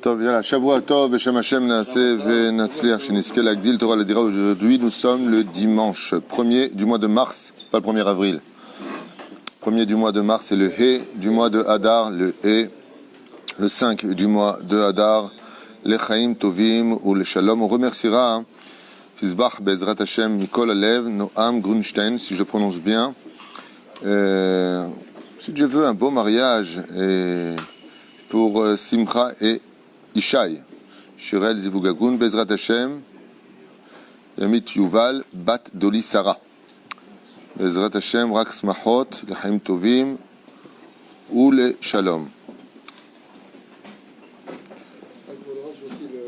טוב, יאללה, שבוע טוב, בשם Hashem na'aseh ve'natzliach, שנזכה להגדיל תורה לדירה. Aujourd'hui, nous sommes le dimanche 1er du mois de mars, pas le 1er avril. 1er du mois de mars, c'est le He du mois de Hadar, le He, le 5 du mois de Hadar, le Chaim Tovim ou le Shalom. On remerciera Fizbach Bezrat Hashem Mikol Alev, Noam Grunstein, si je prononce bien. Si Dieu veut un beau mariage pour Simcha et Ishaï, Shirel Zivugagun, Bezrat Hashem, Yamit Yuval, Bat Doli Sarah. Bezrat Hashem, Rak Smachot, L'Chaim Tovim, ou le Shalom.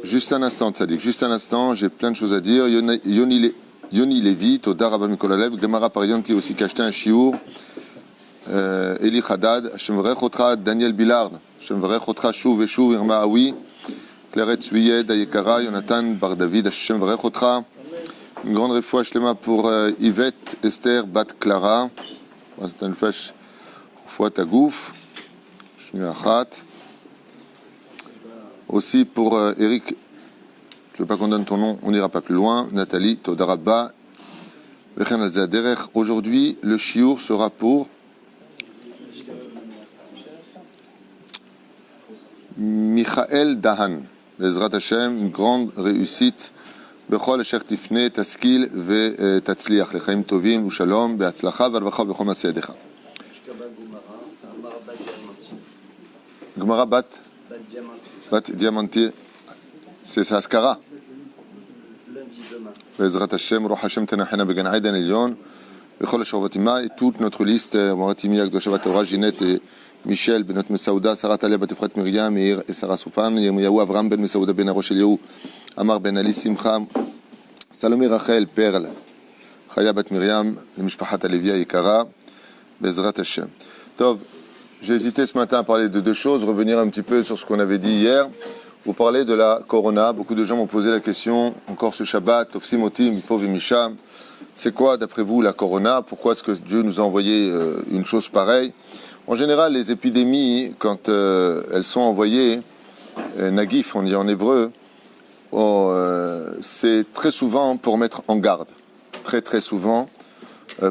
Juste un instant, Tzadik, juste un instant, j'ai plein de choses à dire. Yoni Levi, Todar Rabba Mikol Alev, Gemara Parianti aussi, qui a acheté un chiour. Eli Haddad, Hashem Vrechotra, Daniel Billard, Hashem Vrechotra, Shuv et Shuv, Irma Aoui, Claret Suyed, Ayekara, Jonathan Bar David, Hashem Vrechotra. Une grande réfoua shlema pour Yvette Esther Bat Clara. Tagouf. Aussi pour Eric, je ne veux pas qu'on donne ton nom, on n'ira pas plus loin. Nathalie Todarabba. Aujourd'hui, le chiour sera pour Michael Dahan. Bezrat Hashem, une grande réussite. בכל אשר תפנה תשכיל ותצליח לחיים טובים ושלום בהצלחה והרווחה בכל מעשי ידיך. גמרא בת דיאמנטי, c'est sa askara. בעזרת השם, רוח השם תנחנה בגן עדן עליון בכל השכבות עמה, et toute notre liste, מורתימיה הקדושה והטהורה, ז'ינט, מישל, בנות מסעודה, שרת עליה בת אפרת מרים, מאיר, שרה סופן, ירמיהו, אברהם בן מסעודה בן הראש אליהו, אמר בן עלי שמחה, סלומי רחל פרל, חיה בת מרים, למשפחת הלוי היקרה, בעזרת השם. טוב, j'ai hésité ce matin à parler de deux choses, revenir un petit peu sur ce qu'on avait dit hier, vous parler de la corona. Beaucoup de gens m'ont posé la question, encore ce Shabbat, Tofsim Oti, Mipo Vimisham, c'est quoi d'après vous la corona? Pourquoi est-ce que Dieu nous a envoyé une chose pareille? En général, les épidémies, quand elles sont envoyées, nagif, on dit en hébreu, c'est très souvent pour mettre en garde. Très souvent,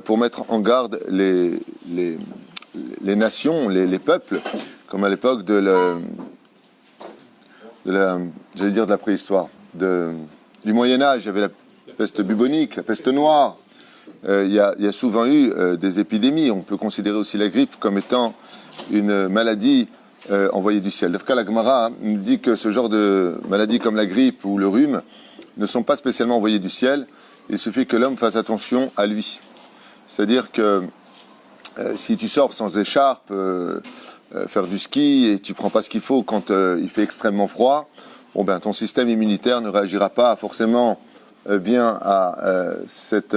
pour mettre en garde les nations, les peuples, comme à l'époque de la préhistoire, du Moyen-Âge, il y avait la peste bubonique, la peste noire. Il y a souvent eu des épidémies. On peut considérer aussi la grippe comme étant une maladie envoyée du ciel. D'Afka la Gemara nous dit que ce genre de maladies comme la grippe ou le rhume ne sont pas spécialement envoyées du ciel. Il suffit que l'homme fasse attention à lui. C'est-à-dire que si tu sors sans écharpe, faire du ski et tu ne prends pas ce qu'il faut quand il fait extrêmement froid, bon ben, ton système immunitaire ne réagira pas forcément bien à cette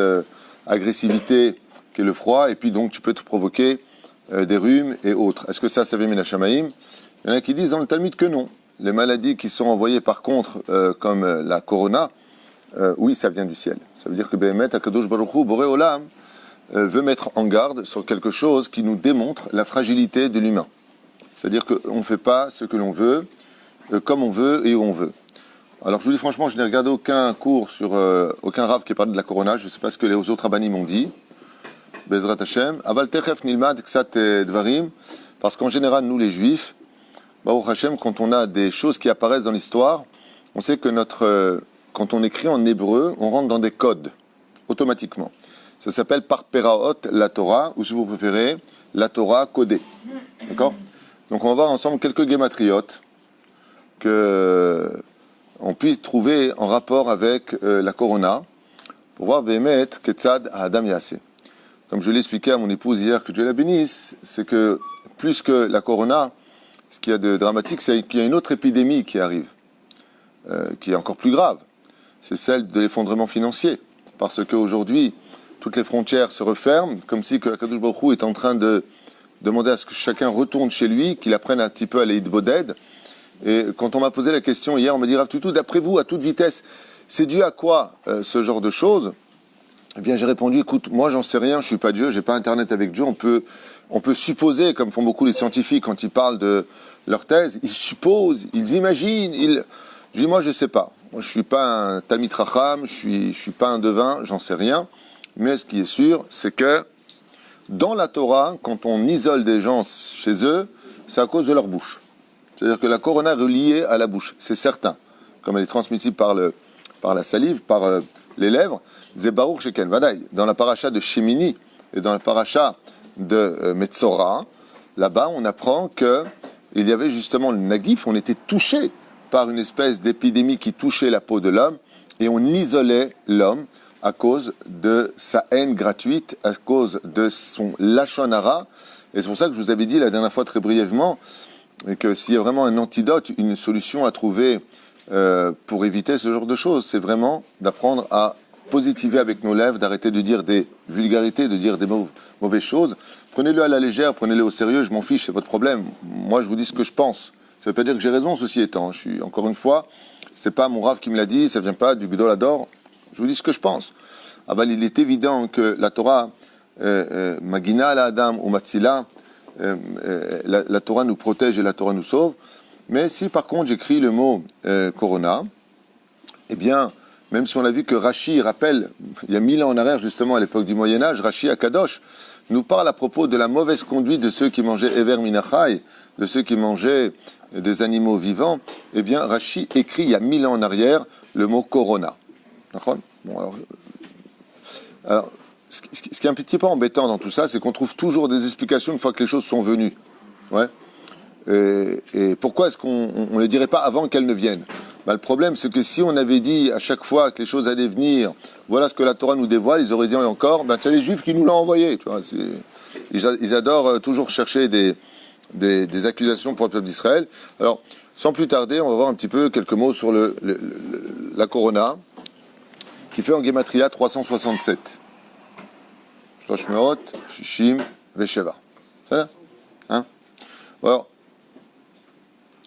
agressivité qu'est le froid, et puis donc tu peux te provoquer des rhumes et autres. Est-ce que ça vient min hashamaïm? Il y en a qui disent dans le Talmud que non. Les maladies qui sont envoyées par contre, comme la corona, oui, ça vient du ciel. Ça veut dire que Behemet Akadosh Baruch Hu, Boré Olam, veut mettre en garde sur quelque chose qui nous démontre la fragilité de l'humain. C'est-à-dire qu'on ne fait pas ce que l'on veut, comme on veut et où on veut. Alors je vous dis franchement, je n'ai regardé aucun cours sur aucun rav qui parle de la corona. Je ne sais pas ce que les autres rabbanim m'ont dit. Bezrat Hashem. Aval techef nilmad ksat dvarim. Parce qu'en général, nous les juifs, Baruch Hashem, quand on a des choses qui apparaissent dans l'histoire, on sait que quand on écrit en hébreu, on rentre dans des codes, automatiquement. Ça s'appelle par Peraot la Torah, ou si vous préférez, la Torah codée. D'accord? Donc on va voir ensemble quelques guématriotes que on puisse trouver en rapport avec la corona, pour voir Behemet Ketzad Adam Yassé. Comme je l'ai expliqué à mon épouse hier, que Dieu la bénisse, c'est que plus que la corona, ce qu'il y a de dramatique, c'est qu'il y a une autre épidémie qui arrive, qui est encore plus grave. C'est celle de l'effondrement financier. Parce qu'aujourd'hui, toutes les frontières se referment, comme si Akadosh Baruch Hu est en train de demander à ce que chacun retourne chez lui, qu'il apprenne un petit peu à l'Eidboded. Et quand on m'a posé la question hier, on m'a dit Rav Toutou, d'après vous, à toute vitesse, c'est dû à quoi ce genre de choses? Eh bien, j'ai répondu, écoute, moi, j'en sais rien, je suis pas Dieu, j'ai pas Internet avec Dieu. On peut supposer, comme font beaucoup les scientifiques quand ils parlent de leur thèse, ils supposent, ils imaginent. Je dis, moi, je sais pas. Moi, je suis pas un Talmid Chacham, je suis pas un devin, j'en sais rien. Mais ce qui est sûr, c'est que dans la Torah, quand on isole des gens chez eux, c'est à cause de leur bouche. C'est-à-dire que la corona est reliée à la bouche, c'est certain. Comme elle est transmissible par la salive, par les lèvres, Zebaruch Sheken Vadaï. Dans la paracha de Shemini et dans la paracha de Metzora, là-bas, on apprend qu'il y avait justement le Nagif, on était touché par une espèce d'épidémie qui touchait la peau de l'homme et on isolait l'homme à cause de sa haine gratuite, à cause de son lachon hara. Et c'est pour ça que je vous avais dit la dernière fois très brièvement que s'il y a vraiment un antidote, une solution à trouver pour éviter ce genre de choses, c'est vraiment d'apprendre à positiver avec nos lèvres, d'arrêter de dire des vulgarités, de dire des mauvaises choses. Prenez-le à la légère, prenez-le au sérieux, je m'en fiche, c'est votre problème. Moi, je vous dis ce que je pense. Ça ne veut pas dire que j'ai raison, ceci étant. Encore une fois, c'est pas mon Rav qui me l'a dit, ça ne vient pas du Gdolador. Je vous dis ce que je pense. Ah ben, il est évident que la Torah, Magina la Adam ou Matzila, la Torah nous protège et la Torah nous sauve. Mais si par contre j'écris le mot Corona, eh bien, même si on a vu que Rashi rappelle, il y a 1000 ans en arrière, justement à l'époque du Moyen-Âge, Rashi à Kadosh nous parle à propos de la mauvaise conduite de ceux qui mangeaient Ever Minachai, de ceux qui mangeaient des animaux vivants. Eh bien, Rashi écrit il y a 1000 ans en arrière le mot Corona. D'accord ? Bon, alors, ce qui est un petit peu embêtant dans tout ça, c'est qu'on trouve toujours des explications une fois que les choses sont venues. Ouais. Et pourquoi est-ce qu'on ne les dirait pas avant qu'elles ne viennent ? Le problème, c'est que si on avait dit à chaque fois que les choses allaient venir, voilà ce que la Torah nous dévoile, ils auraient dit encore, tu as les Juifs qui nous l'ont envoyé. Tu vois, ils adorent toujours chercher des accusations pour le peuple d'Israël. Alors, sans plus tarder, on va voir un petit peu quelques mots sur la Corona, qui fait en Gematria 367. Shlosh Meot, Shishim, Vesheva. C'est ça ? Hein ? Alors,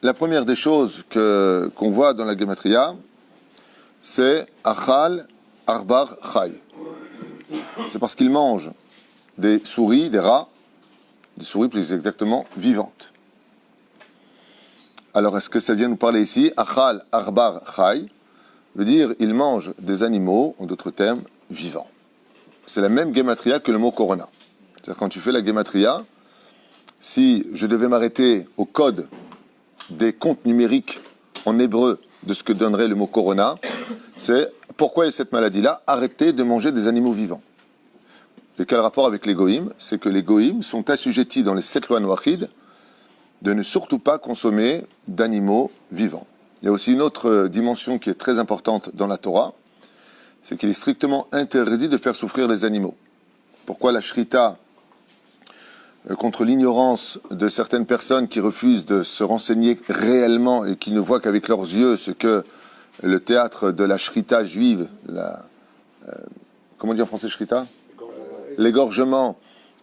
la première des choses qu'on voit dans la Gematria, c'est Achal Arbar Chai. C'est parce qu'il mange des souris, des rats, des souris plus exactement vivantes. Alors, est-ce que ça vient nous parler ici ? Achal Arbar Chai veut dire il mange des animaux, en d'autres termes, vivants. C'est la même Gematria que le mot Corona. C'est-à-dire quand tu fais la Gematria, si je devais m'arrêter au code des comptes numériques en hébreu de ce que donnerait le mot Corona, c'est pourquoi il y a cette maladie-là, arrêtez de manger des animaux vivants. Et quel rapport avec les Goïms ? C'est que les Goïms sont assujettis dans les 7 lois noachides de ne surtout pas consommer d'animaux vivants. Il y a aussi une autre dimension qui est très importante dans la Torah, c'est qu'il est strictement interdit de faire souffrir les animaux. Pourquoi la shrita contre l'ignorance de certaines personnes qui refusent de se renseigner réellement et qui ne voient qu'avec leurs yeux ce que le théâtre de la shrita juive, comment dire en français shrita ? L'égorgement,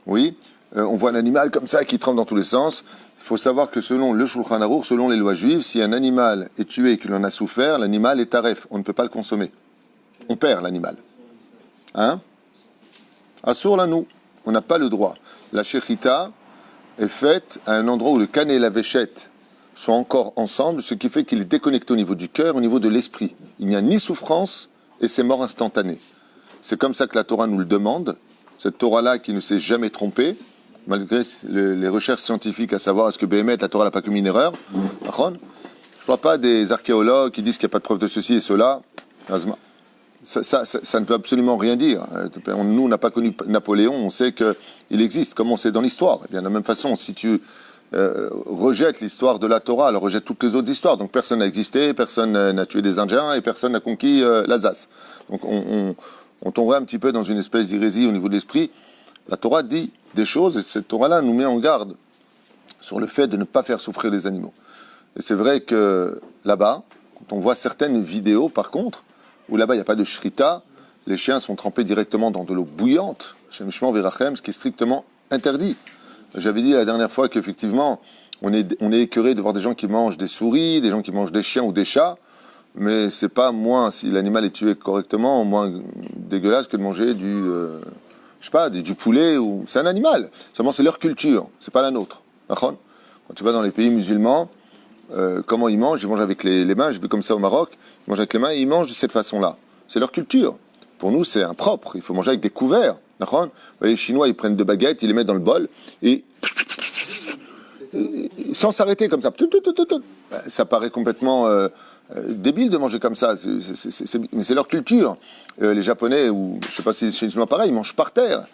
oui. On voit un animal comme ça qui tremble dans tous les sens. Il faut savoir que selon le Shulchan Aruch, selon les lois juives, si un animal est tué et qu'il en a souffert, l'animal est taref. On ne peut pas le consommer. On perd l'animal. Hein ? Assour là, nous. On n'a pas le droit. La shechita est faite à un endroit où le canet et la véchette sont encore ensemble, ce qui fait qu'il est déconnecté au niveau du cœur, au niveau de l'esprit. Il n'y a ni souffrance et c'est mort instantanée. C'est comme ça que la Torah nous le demande. Cette Torah-là qui ne s'est jamais trompée, malgré les recherches scientifiques à savoir est-ce que Béhémet, la Torah n'a pas commis une erreur. Je ne parle pas des archéologues qui disent qu'il n'y a pas de preuve de ceci et cela. Ça ne peut absolument rien dire. Nous, on n'a pas connu Napoléon, on sait qu'il existe, comme on sait dans l'histoire. Et bien, de la même façon, si tu rejettes l'histoire de la Torah, alors rejette toutes les autres histoires. Donc personne n'a existé, personne n'a tué des Indiens et personne n'a conquis l'Alsace. Donc on tomberait un petit peu dans une espèce d'hérésie au niveau de l'esprit. La Torah dit des choses et cette Torah-là nous met en garde sur le fait de ne pas faire souffrir les animaux. Et c'est vrai que là-bas, quand on voit certaines vidéos, par contre, où là-bas il n'y a pas de shrita, les chiens sont trempés directement dans de l'eau bouillante, chez Mishmor Virachem, ce qui est strictement interdit. J'avais dit la dernière fois qu'effectivement, on est écœuré de voir des gens qui mangent des souris, des gens qui mangent des chiens ou des chats. mais c'est pas moins, si l'animal est tué correctement, moins dégueulasse que de manger je sais pas, du poulet, ou c'est un animal. Seulement c'est leur culture, c'est pas la nôtre. D'accord ? Quand tu vas dans les pays musulmans, comment ils mangent avec les mains. J'ai vu comme ça au Maroc, ils mangent avec les mains et ils mangent de cette façon-là. C'est leur culture. Pour nous, c'est impropre. Il faut manger avec des couverts. D'accord ? Vous voyez, les Chinois, ils prennent 2 baguettes, ils les mettent dans le bol et sans s'arrêter comme ça. Ça paraît complètement débile de manger comme ça, mais c'est leur culture. Les Japonais, ou je ne sais pas si c'est chez les Chinois pareil, ils mangent par terre.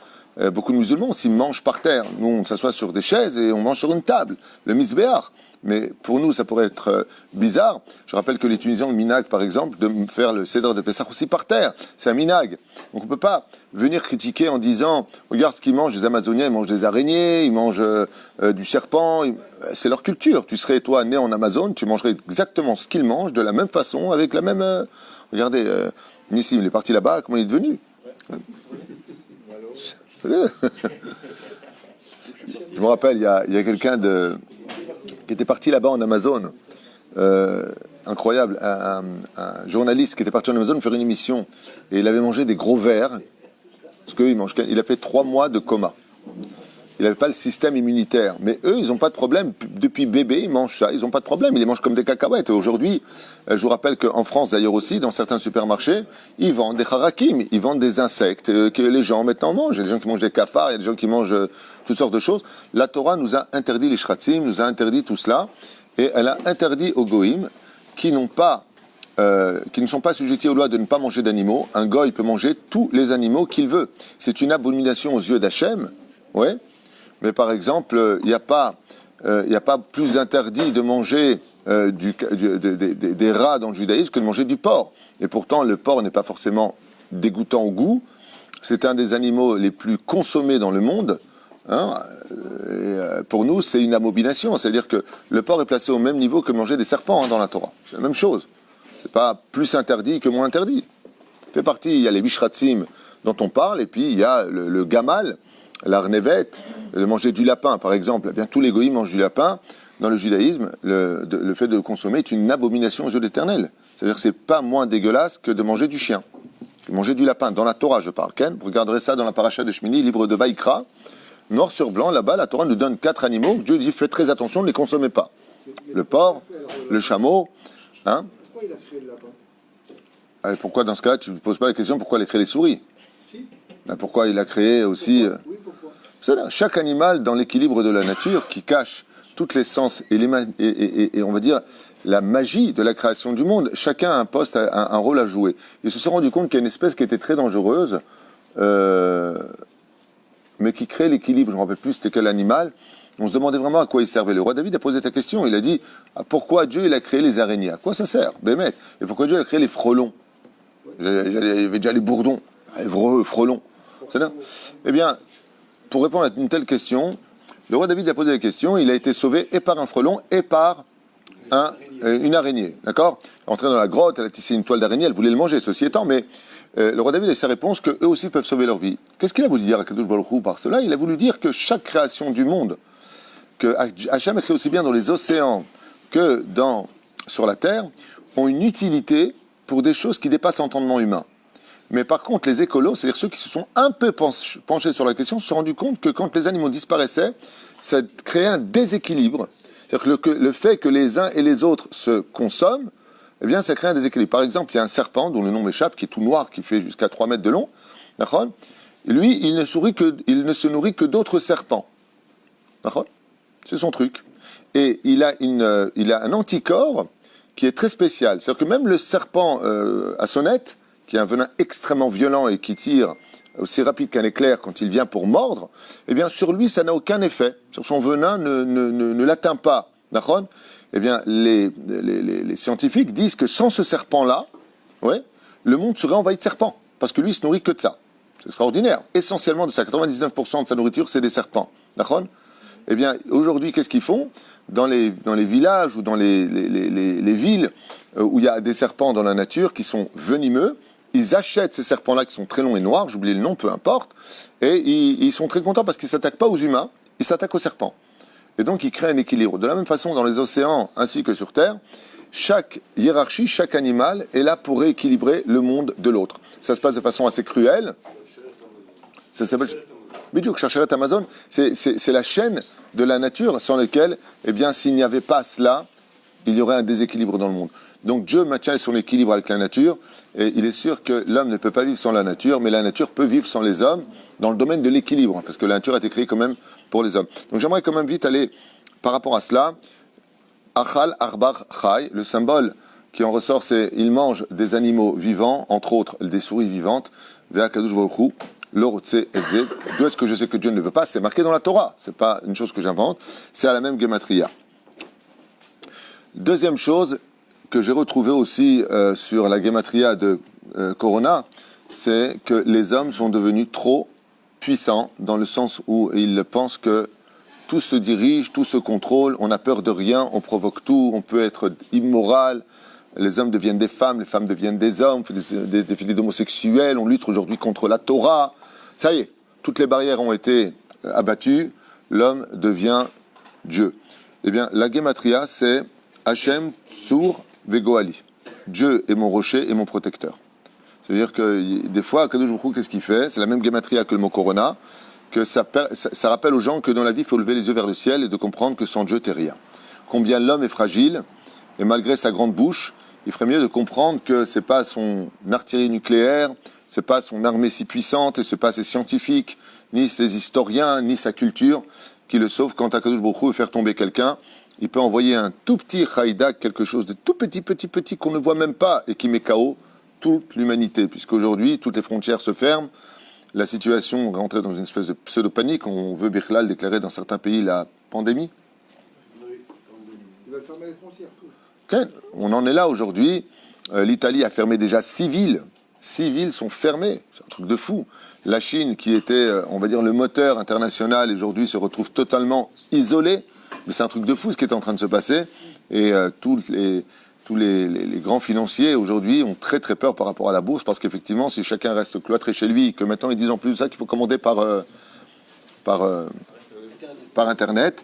Beaucoup de musulmans aussi mangent par terre. Nous, on s'assoit sur des chaises et on mange sur une table, le misbéar. Mais pour nous, ça pourrait être bizarre. Je rappelle que les Tunisiens ont le minag, par exemple, de faire le Seder de Pessah aussi par terre. C'est un minag. Donc on ne peut pas venir critiquer en disant « Regarde ce qu'ils mangent, les Amazoniens, ils mangent des araignées, ils mangent du serpent. » C'est leur culture. Tu serais, toi, né en Amazone, tu mangerais exactement ce qu'ils mangent, de la même façon, avec la même... regardez, Nissim, il est parti là-bas, comment il est devenu Je me rappelle, il y a quelqu'un qui était parti là-bas en Amazone, incroyable, un journaliste qui était parti en Amazone faire une émission, et il avait mangé des gros vers, parce qu'il a fait 3 mois de coma. Il n'avait pas le système immunitaire. Mais eux, ils n'ont pas de problème. Depuis bébé, ils mangent ça. Ils n'ont pas de problème. Ils les mangent comme des cacahuètes. Et aujourd'hui, je vous rappelle qu'en France, d'ailleurs aussi, dans certains supermarchés, ils vendent des harakim. Ils vendent des insectes que les gens maintenant mangent. Il y a des gens qui mangent des cafards. Il y a des gens qui mangent toutes sortes de choses. La Torah nous a interdit les shratzim, nous a interdit tout cela. Et elle a interdit aux goïms qui ne sont pas sujettis aux lois de ne pas manger d'animaux. Un goy peut manger tous les animaux qu'il veut. C'est une abomination aux yeux d'Hachem. Ouais. Mais par exemple, il n'y a pas plus interdit de manger des rats dans le judaïsme que de manger du porc. Et pourtant, le porc n'est pas forcément dégoûtant au goût. C'est un des animaux les plus consommés dans le monde. Hein, pour nous, c'est une abomination. C'est-à-dire que le porc est placé au même niveau que manger des serpents dans la Torah. C'est la même chose. C'est pas plus interdit que moins interdit. Ça fait partie, il y a les bishratzim dont on parle, et puis il y a le gamal, l'arnevet, de manger du lapin, par exemple. Eh bien, tous les goïms mangent du lapin. Dans le judaïsme, le fait de le consommer est une abomination aux yeux de l'Éternel. C'est-à-dire que c'est pas moins dégueulasse que de manger du chien. Que manger du lapin. Dans la Torah, je parle. Ken, vous regarderez ça dans la paracha de Shmini, livre de Vaïkra. Noir sur blanc, là-bas, la Torah nous donne 4 animaux. Dieu dit, faites très attention, ne les consommez pas. Le porc, le chameau. Hein? Pourquoi il a créé le lapin? Pourquoi, dans ce cas-là, tu ne poses pas la question pourquoi il a créé les souris? Si. Pourquoi il a créé aussi... Oui, pourquoi? Chaque animal, dans l'équilibre de la nature, qui cache toutes les sens et on va dire la magie de la création du monde, chacun a un poste, un rôle à jouer. Ils se sont rendus compte qu'il y a une espèce qui était très dangereuse, mais qui crée l'équilibre. Je ne me rappelle plus c'était quel animal. On se demandait vraiment à quoi il servait. Le roi David a posé ta question. Il a dit, pourquoi Dieu il a créé les araignées? À quoi ça sert? Bémet. Et pourquoi Dieu a créé les frelons? Il y avait déjà les bourdons, les frelons. C'est-à-dire, eh bien, pour répondre à une telle question, le roi David a posé la question, il a été sauvé et par un frelon et par une araignée. D'accord? Entrée dans la grotte, elle a tissé une toile d'araignée, elle voulait le manger, ceci étant, mais le roi David a sa réponse qu'eux aussi peuvent sauver leur vie. Qu'est-ce qu'il a voulu dire à Kadosh Baruch Hu par cela? Il a voulu dire que chaque création du monde, que Hachem a créé aussi bien dans les océans que sur la terre, ont une utilité pour des choses qui dépassent l'entendement humain. Mais par contre, les écolos, c'est-à-dire ceux qui se sont un peu penchés sur la question, se sont rendus compte que quand les animaux disparaissaient, ça créait un déséquilibre. C'est-à-dire que le fait que les uns et les autres se consomment, eh bien, ça crée un déséquilibre. Par exemple, il y a un serpent dont le nom m'échappe, qui est tout noir, qui fait jusqu'à 3 mètres de long. D'accord? Et lui, il ne se nourrit que d'autres serpents. D'accord? C'est son truc. Et il a un anticorps qui est très spécial. C'est-à-dire que même le serpent à sonnette, qui a un venin extrêmement violent et qui tire aussi rapide qu'un éclair quand il vient pour mordre, eh bien, sur lui, ça n'a aucun effet. Sur son venin ne l'atteint pas. D'accord? Eh bien, les scientifiques disent que sans ce serpent-là, ouais, le monde serait envahi de serpents. Parce que lui, il se nourrit que de ça. C'est extraordinaire. Essentiellement, de ça, 99% de sa nourriture, c'est des serpents. D'accord? Eh bien, aujourd'hui, qu'est-ce qu'ils font? Dans les villages ou dans les villes où il y a des serpents dans la nature qui sont venimeux, ils achètent ces serpents-là qui sont très longs et noirs, j'oublie le nom, peu importe, et ils sont très contents parce qu'ils ne s'attaquent pas aux humains, ils s'attaquent aux serpents. Et donc, ils créent un équilibre. De la même façon, dans les océans ainsi que sur Terre, chaque hiérarchie, chaque animal est là pour rééquilibrer le monde de l'autre. Ça se passe de façon assez cruelle. Ça s'appelle Bidjouk, Chercheret Amazon. C'est la chaîne de la nature sans laquelle, eh bien, s'il n'y avait pas cela, il y aurait un déséquilibre dans le monde. Donc Dieu maintient son équilibre avec la nature, et il est sûr que l'homme ne peut pas vivre sans la nature, mais la nature peut vivre sans les hommes dans le domaine de l'équilibre, parce que la nature a été créée quand même pour les hommes. Donc j'aimerais quand même vite aller par rapport à cela. Achal Arbar Chai, le symbole qui en ressort, c'est il mange des animaux vivants, entre autres des souris vivantes. Vea Kadosh Baruch Hu, l'orotse etze. D'où est-ce que je sais que Dieu ne veut pas? C'est marqué dans la Torah, c'est pas une chose que j'invente, c'est à la même gematria. Deuxième chose que j'ai retrouvé aussi sur la gematria de Corona, c'est que les hommes sont devenus trop puissants dans le sens où ils pensent que tout se dirige, tout se contrôle, on n'a peur de rien, on provoque tout, on peut être immoral, les hommes deviennent des femmes, les femmes deviennent des hommes, on fait des défilés d'homosexuels, on lutte aujourd'hui contre la Torah. Ça y est, toutes les barrières ont été abattues, l'homme devient Dieu. Eh bien, la gematria, c'est Hachem Tsur Vegoali. Dieu est mon rocher et mon protecteur. C'est-à-dire que des fois, Kadosh Baruch Hu, qu'est-ce qu'il fait? C'est la même gematria que le mot Corona, que ça rappelle aux gens que dans la vie, il faut lever les yeux vers le ciel et de comprendre que sans Dieu, t'es rien. Combien l'homme est fragile, et malgré sa grande bouche, il ferait mieux de comprendre que c'est pas son artillerie nucléaire, c'est pas son armée si puissante, et c'est pas ses scientifiques, ni ses historiens, ni sa culture qui le sauve. Quand Kadosh Baruch Hu veut faire tomber quelqu'un, il peut envoyer un tout petit Haïdak, quelque chose de tout petit, qu'on ne voit même pas, et qui met KO toute l'humanité, puisqu'aujourd'hui, toutes les frontières se ferment. La situation est rentrée dans une espèce de pseudo-panique. On veut Birlal déclarer dans certains pays la pandémie. Ils veulent fermer les frontières, tout. Okay. On en est là aujourd'hui. L'Italie a fermé déjà 6 villes. 6 villes sont fermées. C'est un truc de fou. La Chine, qui était, on va dire, le moteur international, aujourd'hui se retrouve totalement isolée. Mais c'est un truc de fou ce qui est en train de se passer. Et tous les grands financiers aujourd'hui ont très très peur par rapport à la bourse, parce qu'effectivement, si chacun reste cloîtré chez lui, que maintenant ils disent en plus de ça qu'il faut commander par Internet,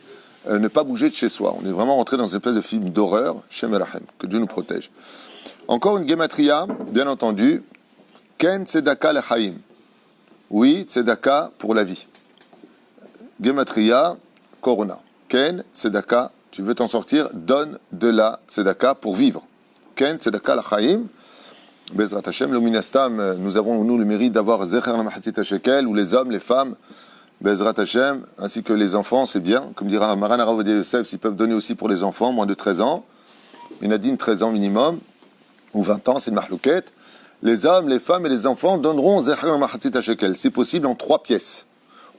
ne pas bouger de chez soi. On est vraiment rentré dans une espèce de film d'horreur, Shem Elachem, que Dieu nous protège. Encore une gematria, bien entendu, Ken Tzedaka Lechaim. Oui, Tzedaka pour la vie. Gematria, Corona. Ken Tzedaka, tu veux t'en sortir, donne de la tzedaka pour vivre. Ken tzedaka lachaim, Bezrat Hashem, l'ominastam, nous avons, nous, le mérite d'avoir Zecher la Mahatzit HaShekel, où les hommes, les femmes, Bezrat Hashem, ainsi que les enfants, c'est bien. Comme dira Maran Harav Ovadia Yosef, s'ils peuvent donner aussi pour les enfants, moins de 13 ans. Minadine, 13 ans minimum, ou 20 ans, c'est une mahlouket. Les hommes, les femmes et les enfants donneront Zecher la Mahatzit HaShekel, si possible en 3 pièces.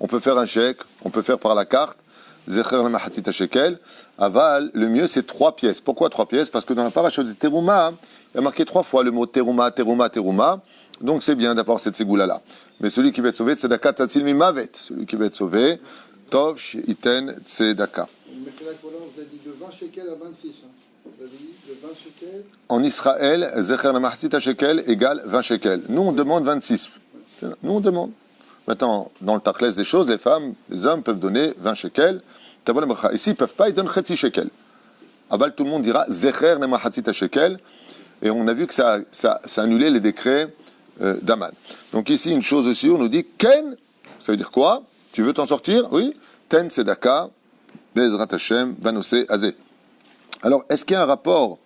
On peut faire un chèque, on peut faire par la carte, Zecher la Mahatzit HaShekel. Aval, le mieux c'est 3 pièces. Pourquoi 3 pièces? Parce que dans la paracha de Teruma, il y a marqué 3 fois le mot Teruma, Teruma, Teruma. Donc c'est bien d'avoir cette ségoula-là. Mais celui qui va être sauvé, Tzedaka Tatzil Mimavet. Celui qui va être sauvé, Tov Iten Tzedaka. Mais c'est là que vous avez dit de 20 shekels à 26. Vous avez dit de 20 shekels. En Israël, Zecher la Mahatzit HaShekel égale 20 shekels. Nous on demande 26. Nous on demande. Maintenant, dans le tachles des choses, les femmes, les hommes peuvent donner 20 shekels. Et s'ils ne peuvent pas, ils donnent Chetzi shekel. Aval, tout le monde dira Zecher ne Mahatzit shekel. Et on a vu que ça annulait les décrets d'Aman. Donc ici, une chose sûre, on nous dit Ken, ça veut dire quoi? Tu veux t'en sortir? Oui. Ten Sedaka, Bezrat Hashem, Banose Azé. Alors, est-ce qu'il y a un rapport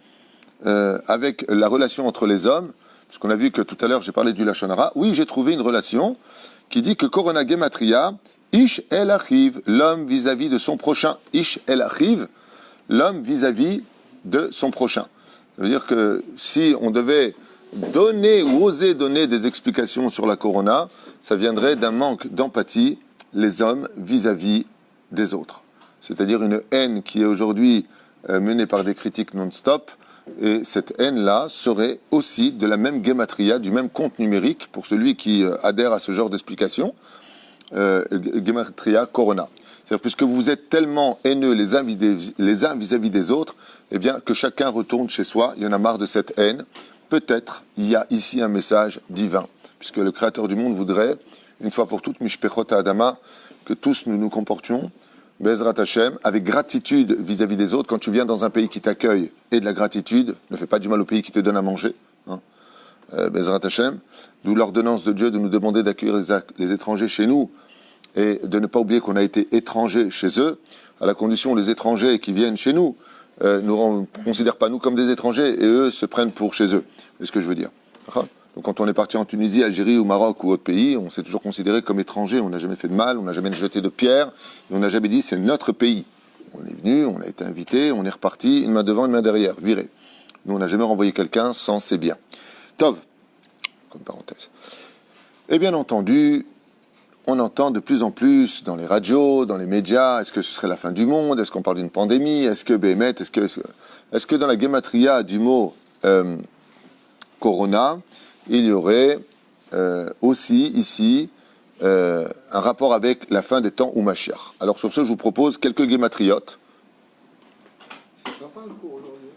avec la relation entre les hommes? Parce qu'on a vu que tout à l'heure, j'ai parlé du Lashon Hara. Oui, j'ai trouvé une relation qui dit que Corona Gematria, Ish el Achiv, l'homme vis-à-vis de son prochain. Ish el Achiv, l'homme vis-à-vis de son prochain. Ça veut dire que si on devait donner ou oser donner des explications sur la Corona, ça viendrait d'un manque d'empathie, les hommes vis-à-vis des autres. C'est-à-dire une haine qui est aujourd'hui menée par des critiques non-stop, et cette haine-là serait aussi de la même gematria, du même compte numérique, pour celui qui adhère à ce genre d'explication, gematria Corona. C'est-à-dire, puisque vous êtes tellement haineux les uns vis-à-vis des autres, eh bien, que chacun retourne chez soi, il y en a marre de cette haine. Peut-être, il y a ici un message divin, puisque le Créateur du monde voudrait, une fois pour toutes, Mishpechot Adama, que tous nous nous comportions Bezrat Hashem, avec gratitude vis-à-vis des autres. Quand tu viens dans un pays qui t'accueille et de la gratitude, ne fais pas du mal au pays qui te donne à manger. Hein. Bezrat Hashem, d'où l'ordonnance de Dieu de nous demander d'accueillir les étrangers chez nous et de ne pas oublier qu'on a été étrangers chez eux, à la condition les étrangers qui viennent chez nous ne considèrent pas nous comme des étrangers et eux se prennent pour chez eux. C'est ce que je veux dire. Donc quand on est parti en Tunisie, Algérie ou Maroc ou autre pays, on s'est toujours considéré comme étranger. On n'a jamais fait de mal, on n'a jamais jeté de pierre et on n'a jamais dit c'est notre pays. On est venu, on a été invité, on est reparti, une main devant, une main derrière, viré. Nous, on n'a jamais renvoyé quelqu'un sans c'est bien. Tov, comme parenthèse. Et bien entendu, on entend de plus en plus dans les radios, dans les médias, est-ce que ce serait la fin du monde? Est-ce qu'on parle d'une pandémie? Est-ce que Béhémet, est-ce que dans la gematria du mot Corona, il y aurait aussi ici un rapport avec la fin des temps ou Mashiach? Alors sur ce, je vous propose quelques gématriotes. Ça va pas le cours aujourd'hui.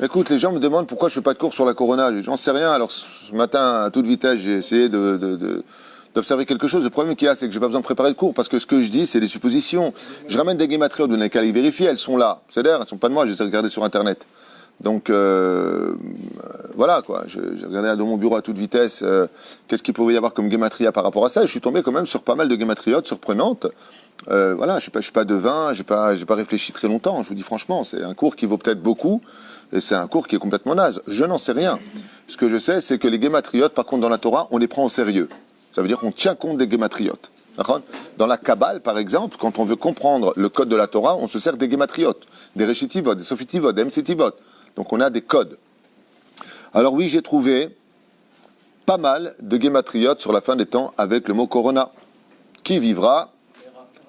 Écoute, les gens me demandent pourquoi je ne fais pas de cours sur la Corona. J'en sais rien. Alors ce matin, à toute vitesse, j'ai essayé d'observer quelque chose. Le problème qu'il y a, c'est que je n'ai pas besoin de préparer le cours parce que ce que je dis, c'est des suppositions. Je ramène des gématriotes, vous n'avez qu'à les vérifier, elles sont là. C'est-à-dire, elles ne sont pas de moi, je les ai regardées sur Internet. Donc, voilà, quoi. J'ai regardé dans mon bureau à toute vitesse qu'est-ce qu'il pouvait y avoir comme gématria par rapport à ça. Et je suis tombé quand même sur pas mal de gématriotes surprenantes. Voilà, je suis pas devin, j'ai pas réfléchi très longtemps. Je vous dis franchement, c'est un cours qui vaut peut-être beaucoup. Et c'est un cours qui est complètement naze. Je n'en sais rien. Ce que je sais, c'est que les gématriotes, par contre, dans la Torah, on les prend au sérieux. Ça veut dire qu'on tient compte des gématriotes. Dans la Kabbale, par exemple, quand on veut comprendre le code de la Torah, on se sert des gématriotes, des réchitivot, des sofitivot, des msetivot. Donc on a des codes. Alors oui, j'ai trouvé pas mal de gématriotes sur la fin des temps avec le mot Corona. Qui vivra,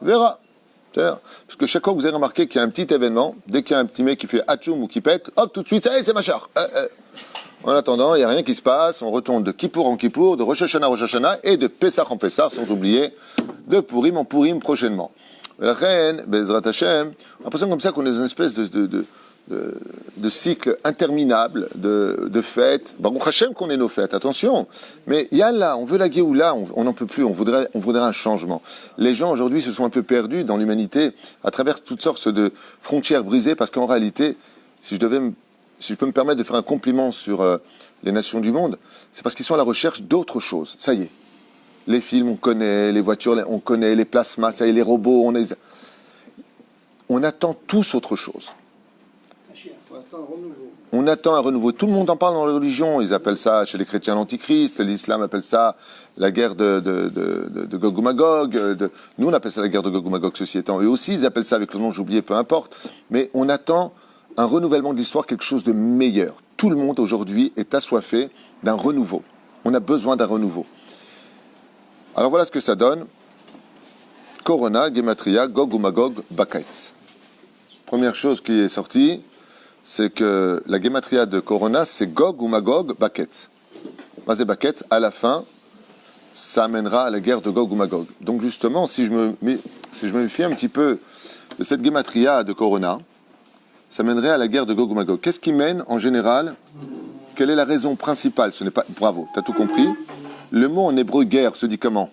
verra. Parce que chaque fois que vous avez remarqué qu'il y a un petit événement, dès qu'il y a un petit mec qui fait Hatchoum ou qui pète, hop, tout de suite, c'est Machar. En attendant, il n'y a rien qui se passe, on retourne de Kippour en Kippour, de Rosh Hashanah en Rosh Hashanah, et de Pessah en Pessah, sans oublier de Purim en Purim prochainement. La reine, Bezrat Hashem, on a l'impression comme ça qu'on est dans une espèce de cycle interminable de fêtes. Baruch Hashem qu'on ait nos fêtes, attention. Mais yallah, on veut la Géoula, on n'en peut plus, on voudrait un changement. Les gens aujourd'hui se sont un peu perdus dans l'humanité à travers toutes sortes de frontières brisées parce qu'en réalité, si je peux me permettre de faire un compliment sur les nations du monde, c'est parce qu'ils sont à la recherche d'autre chose. Ça y est. Les films, on connaît, les voitures, on connaît, les plasmas, ça y est, les robots, on attend tous autre chose. On attend un renouveau. Tout le monde en parle dans la religion. Ils appellent ça, chez les chrétiens, l'antichrist. L'islam appelle ça la guerre de Gog ou Magog. Nous, on appelle ça la guerre de Gog ou Magog, ceci étant. Eux aussi, ils appellent ça avec le nom, j'ai oublié, peu importe. Mais on attend un renouvellement de l'histoire, quelque chose de meilleur. Tout le monde, aujourd'hui, est assoiffé d'un renouveau. On a besoin d'un renouveau. Alors voilà ce que ça donne. Corona, Gematria, Gog ou Magog, Bakaitz. Première chose qui est sortie, c'est que la Gematria de Corona, c'est Gog ou Magog, Baketz. Mazé Baketz, à la fin, ça amènera à la guerre de Gog ou Magog. Donc justement, si je me méfie un petit peu de cette Gematria de Corona, ça mènerait à la guerre de Gog ou Magog. Qu'est-ce qui mène en général? Quelle est la raison principale? Ce n'est pas... Bravo, tu as tout compris. Le mot en hébreu guerre se dit comment?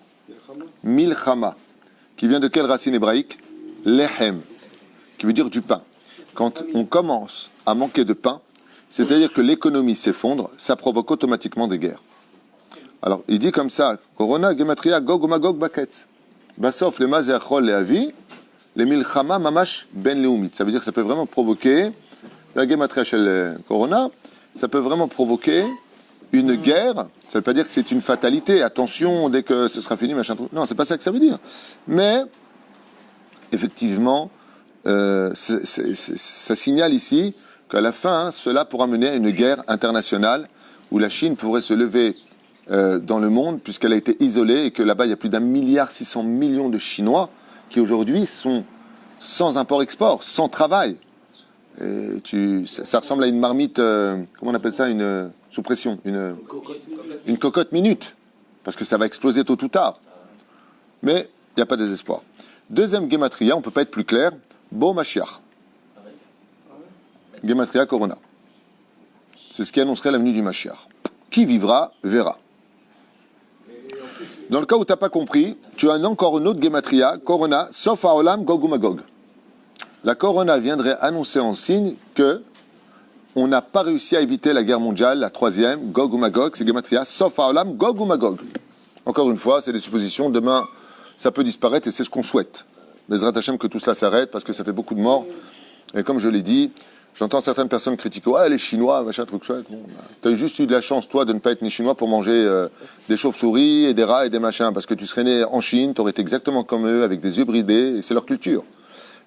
Milchama, qui vient de quelle racine hébraïque? Lehem, qui veut dire du pain. Quand on commence à manquer de pain, c'est-à-dire que l'économie s'effondre, ça provoque automatiquement des guerres. Alors, il dit comme ça, Corona, Gematria, Gog ou Magog, Baketz. Basof, les Mazéachol, les Avi, les Milchama, Mamash, Ben Leumit. Ça veut dire que ça peut vraiment provoquer, la Gematria chez le Corona, ça peut vraiment provoquer une guerre. Ça ne veut pas dire que c'est une fatalité. Attention, dès que ce sera fini, machin. Non, c'est pas ça que ça veut dire. Mais, effectivement, ça signale ici qu'à la fin, cela pourra mener à une guerre internationale où la Chine pourrait se lever dans le monde puisqu'elle a été isolée et que là-bas, il y a plus d'1,6 milliard de Chinois qui aujourd'hui sont sans import-export, sans travail. Et ça ressemble à une marmite, comment on appelle ça, sous pression, une cocotte minute, parce que ça va exploser tôt ou tard. Mais il n'y a pas de désespoir. Deuxième Gematria, on ne peut pas être plus clair, Bo Mashiach. Gematria Corona. C'est ce qui annoncerait la venue du Mashiach. Qui vivra, verra. Dans le cas où tu n'as pas compris, tu as encore une autre gematria, Corona, Sof Haolam Gog Magog. La Corona viendrait annoncer en signe que on n'a pas réussi à éviter la guerre mondiale, la troisième, Gog ou Magog, c'est gematria, Sof Haolam Gog ou Magog. Encore une fois, c'est des suppositions, demain ça peut disparaître et c'est ce qu'on souhaite. Bezrat Hashem que tout cela s'arrête parce que ça fait beaucoup de morts. Et comme je l'ai dit, j'entends certaines personnes critiquer « Ouais, les Chinois, machin, truc, ça. » Bon, tu as juste eu de la chance, toi, de ne pas être ni Chinois pour manger des chauves-souris et des rats et des machins. Parce que tu serais né en Chine, tu aurais été exactement comme eux, avec des yeux bridés, et c'est leur culture.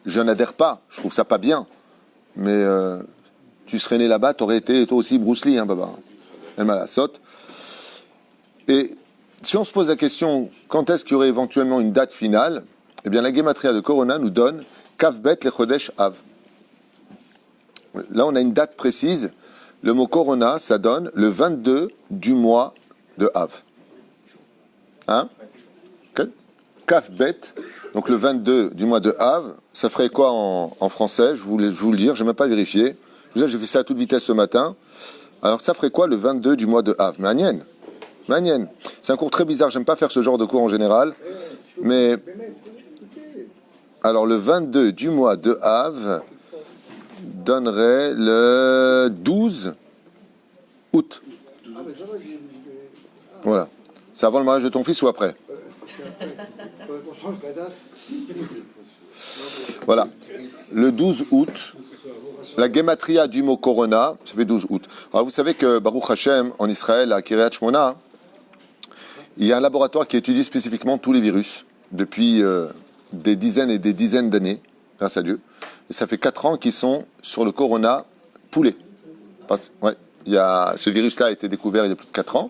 Je n'adhère pas, je trouve ça pas bien. Mais tu serais né là-bas, tu aurais été toi aussi Bruce Lee, hein, baba. Elle m'a la saute. Et si on se pose la question, quand est-ce qu'il y aurait éventuellement une date finale, eh bien la Gematria de Corona nous donne Kavbet le Chodesh Av. Là, on a une date précise. Le mot Corona, ça donne le 22 du mois de Av. Hein? Kavbet, donc le 22 du mois de Av, ça ferait quoi en français? Je vous le dire, je n'ai même pas vérifié. J'ai fait ça à toute vitesse ce matin. Alors, ça ferait quoi le 22 du mois de Av? Manienne. C'est un cours très bizarre, j'aime pas faire ce genre de cours en général. Mais alors le 22 du mois de Av donnerait le 12 août. Voilà. C'est avant le mariage de ton fils ou après? Voilà. Le 12 août, la gematria du mot Corona, ça fait 12 août. Alors vous savez que Baruch Hashem, en Israël, à Kiryat Shmona, il y a un laboratoire qui étudie spécifiquement tous les virus depuis des dizaines et des dizaines d'années, grâce à Dieu. Et ça fait 4 ans qu'ils sont sur le Corona poulet. Ce virus-là a été découvert il y a plus de 4 ans.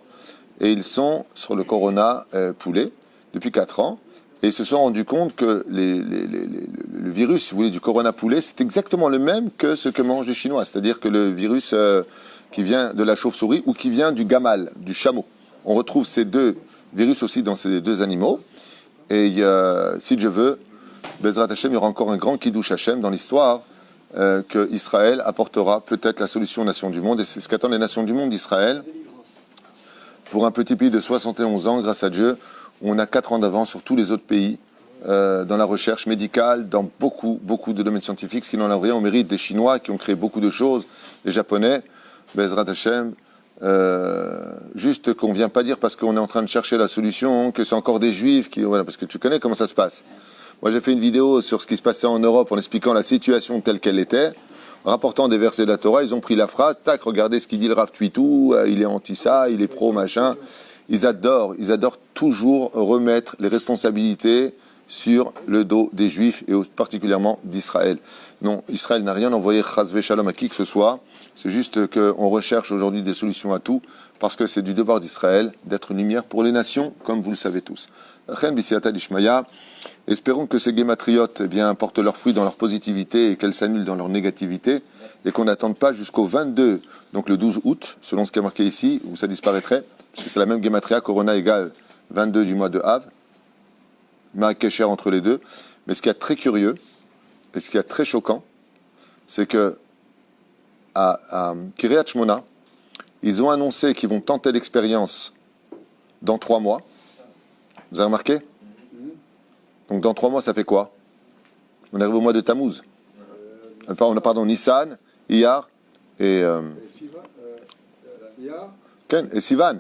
Et ils sont sur le Corona poulet depuis 4 ans. Et ils se sont rendus compte que le virus, si vous voulez, du Corona poulet, c'est exactement le même que ce que mangent les Chinois. C'est-à-dire que le virus qui vient de la chauve-souris ou qui vient du gamal, du chameau. On retrouve ces deux virus aussi dans ces deux animaux. Et si Dieu veut, Bezrat Hashem, il y aura encore un grand Kiddush Hashem dans l'histoire que Israël apportera peut-être la solution aux nations du monde. Et c'est ce qu'attendent les nations du monde d'Israël. Pour un petit pays de 71 ans, grâce à Dieu, on a 4 ans d'avance sur tous les autres pays dans la recherche médicale, dans beaucoup de domaines scientifiques. Ce qui n'en a rien, on mérite des Chinois qui ont créé beaucoup de choses, les Japonais, Bezrat Hashem. Juste qu'on ne vient pas dire parce qu'on est en train de chercher la solution, que c'est encore des Juifs, voilà, parce que tu connais comment ça se passe. Moi j'ai fait une vidéo sur ce qui se passait en Europe en expliquant la situation telle qu'elle était, en rapportant des versets de la Torah. Ils ont pris la phrase, tac, regardez ce qu'il dit le Rav Twitou, il est anti ça, il est pro machin. Ils adorent toujours remettre les responsabilités sur le dos des Juifs et particulièrement d'Israël. Non, Israël n'a rien envoyé chas v'shalom à qui que ce soit. C'est juste qu'on recherche aujourd'hui des solutions à tout, parce que c'est du devoir d'Israël d'être une lumière pour les nations, comme vous le savez tous. Espérons que ces guématriotes portent leurs fruits dans leur positivité et qu'elles s'annulent dans leur négativité, et qu'on n'attende pas jusqu'au 22, donc le 12 août, selon ce qui est marqué ici, où ça disparaîtrait, parce que c'est la même guématria, Corona égale 22 du mois de Av, Ma'akesher entre les deux. Mais ce qui est très curieux, et ce qui est très choquant, c'est que à Kiryat Shmona, ils ont annoncé qu'ils vont tenter l'expérience dans 3 mois. Vous avez remarqué? Donc dans 3 mois, ça fait quoi? On arrive au mois de Tammuz. Pardon, Nissan, Iyar et Sivan.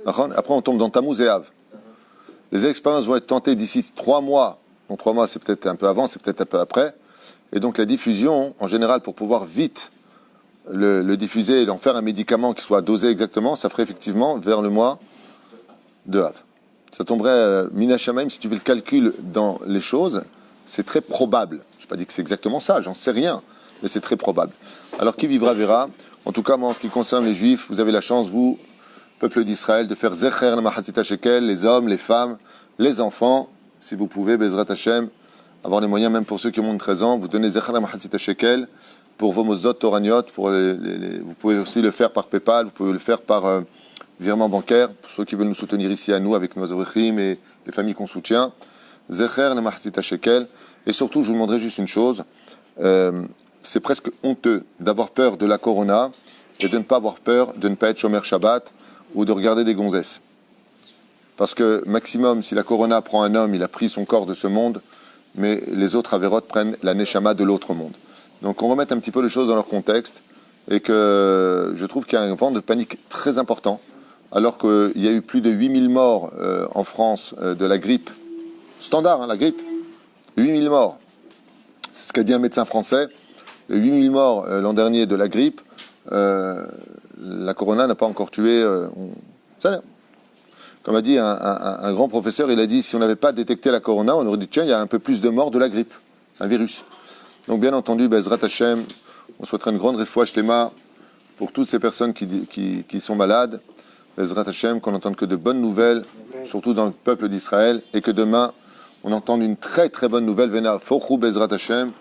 Après, on tombe dans Tammuz et Av. Les expériences vont être tentées d'ici 3 mois. Donc 3 mois, c'est peut-être un peu avant, c'est peut-être un peu après. Et donc la diffusion, en général, pour pouvoir vite le diffuser et en faire un médicament qui soit dosé exactement, ça ferait effectivement vers le mois de Av. Ça tomberait Mina Shamaim, si tu fais le calcul dans les choses, c'est très probable. Je n'ai pas dit que c'est exactement ça, j'en sais rien, mais c'est très probable. Alors qui vivra verra. En tout cas, moi, en ce qui concerne les Juifs, vous avez la chance, vous, peuple d'Israël, de faire Zecher la Mahatzita Shekel, les hommes, les femmes, les enfants, si vous pouvez, Bezrat Hashem, avoir les moyens, même pour ceux qui ont moins de 13 ans, vous donnez Zecher la Mahatzita Shekel pour vos mozot toraniot, vous pouvez aussi le faire par PayPal, vous pouvez le faire par virement bancaire, pour ceux qui veulent nous soutenir ici à nous, avec nos avrichim et les familles qu'on soutient. Zecher la Mahatzita Shekel. Et surtout, je vous demanderai juste une chose, c'est presque honteux d'avoir peur de la Corona et de ne pas avoir peur de ne pas être Shomer Shabbat ou de regarder des gonzesses. Parce que maximum, si la corona prend un homme, il a pris son corps de ce monde, mais les autres avérotes prennent la neshama de l'autre monde. Donc on remet un petit peu les choses dans leur contexte, et que je trouve qu'il y a un vent de panique très important, alors qu'il y a eu plus de 8000 morts en France de la grippe. Standard, hein, la grippe. 8000 morts. C'est ce qu'a dit un médecin français. 8000 morts l'an dernier de la grippe. La corona n'a pas encore tué... Comme a dit un grand professeur, il a dit, si on n'avait pas détecté la corona, on aurait dit, tiens, il y a un peu plus de morts de la grippe. C'est un virus. Donc bien entendu, Bezrat Hashem, on souhaiterait une grande réfoua shlema pour toutes ces personnes qui sont malades. Bezrat Hashem, qu'on n'entende que de bonnes nouvelles, surtout dans le peuple d'Israël, et que demain, on entende une très très bonne nouvelle, Vena Fochou Bezrat Hashem,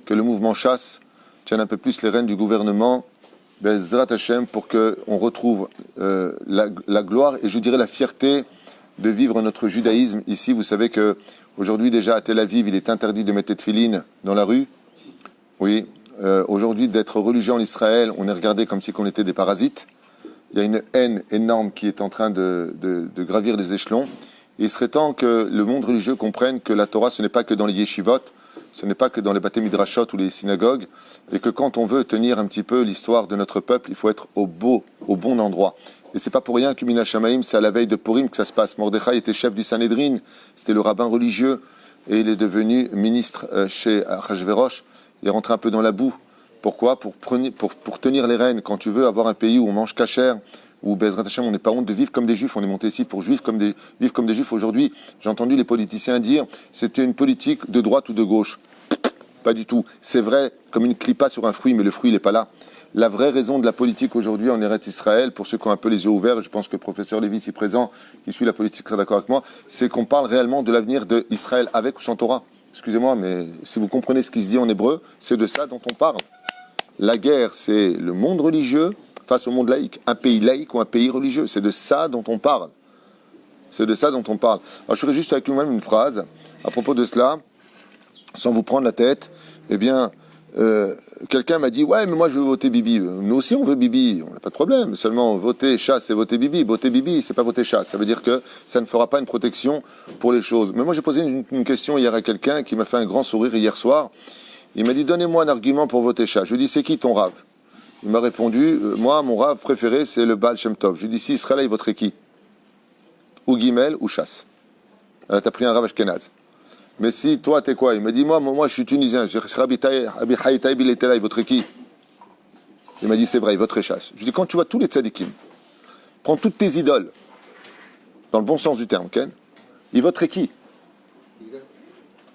que le mouvement chasse tienne un peu plus les rênes du gouvernement, Bezrat Hashem, pour qu'on retrouve la gloire et je dirais la fierté de vivre notre judaïsme ici. Vous savez que aujourd'hui déjà à Tel Aviv, il est interdit de mettre les tefilines dans la rue. Oui, aujourd'hui d'être religieux en Israël, on est regardé comme si on était des parasites. Il y a une haine énorme qui est en train de gravir les échelons. Et il serait temps que le monde religieux comprenne que la Torah, ce n'est pas que dans les yeshivot, ce n'est pas que dans les bâtés midrashot ou les synagogues, et que quand on veut tenir un petit peu l'histoire de notre peuple, il faut être au bon endroit. Et c'est pas pour rien que Mina Shamaim, c'est à la veille de Purim que ça se passe. Mordechai était chef du Sanhédrin, c'était le rabbin religieux, et il est devenu ministre chez Achashverosh. Il est rentré un peu dans la boue. Pourquoi ? Pour tenir les rênes. Quand tu veux avoir un pays où on mange cachère, où Bezrat Hashem, on n'est pas honte de vivre comme des juifs, on est monté ici pour vivre comme des juifs. Aujourd'hui, j'ai entendu les politiciens dire c'était une politique de droite ou de gauche. Pas du tout. C'est vrai, comme une clipa sur un fruit, mais le fruit, il n'est pas là. La vraie raison de la politique aujourd'hui en Eretz Israël, pour ceux qui ont un peu les yeux ouverts, et je pense que le professeur Lévy, ici présent, qui suit la politique, sera d'accord avec moi, c'est qu'on parle réellement de l'avenir d'Israël avec ou sans Torah. Excusez-moi, mais si vous comprenez ce qui se dit en hébreu, c'est de ça dont on parle. La guerre, c'est le monde religieux face au monde laïque. Un pays laïque ou un pays religieux, c'est de ça dont on parle. C'est de ça dont on parle. Alors je ferai juste avec vous-même une phrase à propos de cela, sans vous prendre la tête. Eh bien, quelqu'un m'a dit « Ouais, mais moi je veux voter Bibi. » Nous aussi on veut Bibi, on n'a pas de problème. Seulement voter chasse, c'est voter Bibi. Voter Bibi, c'est pas voter chasse. Ça veut dire que ça ne fera pas une protection pour les choses. Mais moi j'ai posé une question hier à quelqu'un qui m'a fait un grand sourire hier soir. Il m'a dit « Donnez-moi un argument pour voter chasse. » Je lui ai dit « C'est qui ton rave ?» Il m'a répondu « Moi, mon rave préféré, c'est le Baal Shem Tov. » Je lui ai dit « Si Israël, il voterait qui ? Ou Guimel ou chasse. » Là, t'as pris un rave ashkenaz. Mais si, toi, t'es quoi? Il m'a dit, moi, je suis tunisien. Je dis, Rabbi Haï Taïb, il était là, il voterait qui? Il m'a dit, c'est vrai, il voterait chasse. Je lui dis, quand tu vois tous les tzadikim, prends toutes tes idoles, dans le bon sens du terme, Ken, il voterait qui?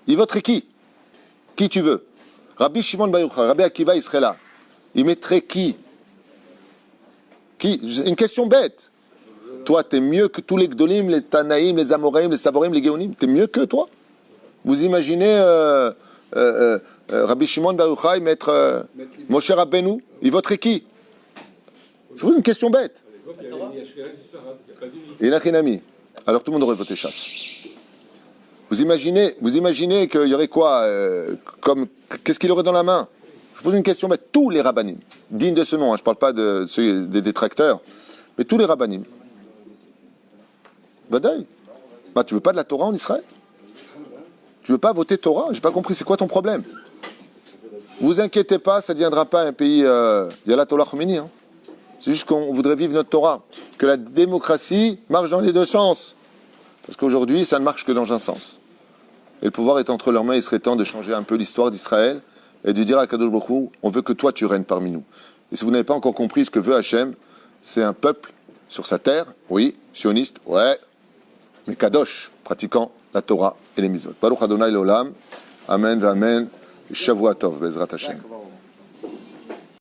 Il voterait qui? Qui tu veux? Rabbi Shimon Bar Yochai, Rabbi Akiva, il serait là. Il mettrait qui? Qui? Une question bête. Toi, t'es mieux que tous les Gdolim, les Tanaïm, les Amoraïm, les Savorim, les Géonim? T'es mieux que toi? Vous imaginez Rabbi Shimon Bar Yochai mettre Moshe Rabbeinu, il voterait qui? Je vous pose une question bête. Il n'a qu'un ami. Alors tout le monde aurait voté chasse. Vous imaginez qu'il y aurait quoi qu'est-ce qu'il aurait dans la main? Je vous pose une question bête. Tous les rabbanim, dignes de ce nom, hein, je ne parle pas des détracteurs, mais tous les rabbanim. Badaï. Bah, tu veux pas de la Torah en Israël? Tu veux pas voter Torah? J'ai pas compris, c'est quoi ton problème? Vous inquiétez pas, ça ne deviendra pas un pays... Il y a la Torah Khomeini. Hein. C'est juste qu'on voudrait vivre notre Torah. Que la démocratie marche dans les deux sens. Parce qu'aujourd'hui, ça ne marche que dans un sens. Et le pouvoir est entre leurs mains, il serait temps de changer un peu l'histoire d'Israël et de dire à Kadosh Baruch Hu, on veut que toi tu règnes parmi nous. Et si vous n'avez pas encore compris ce que veut Hachem, c'est un peuple sur sa terre, oui, sioniste, ouais, mais Kadosh, pratiquant la Torah et les mitzvot. Baruch Adonai Leolam, Amen, Amen, Shavua Tov, Bezrat Hashem.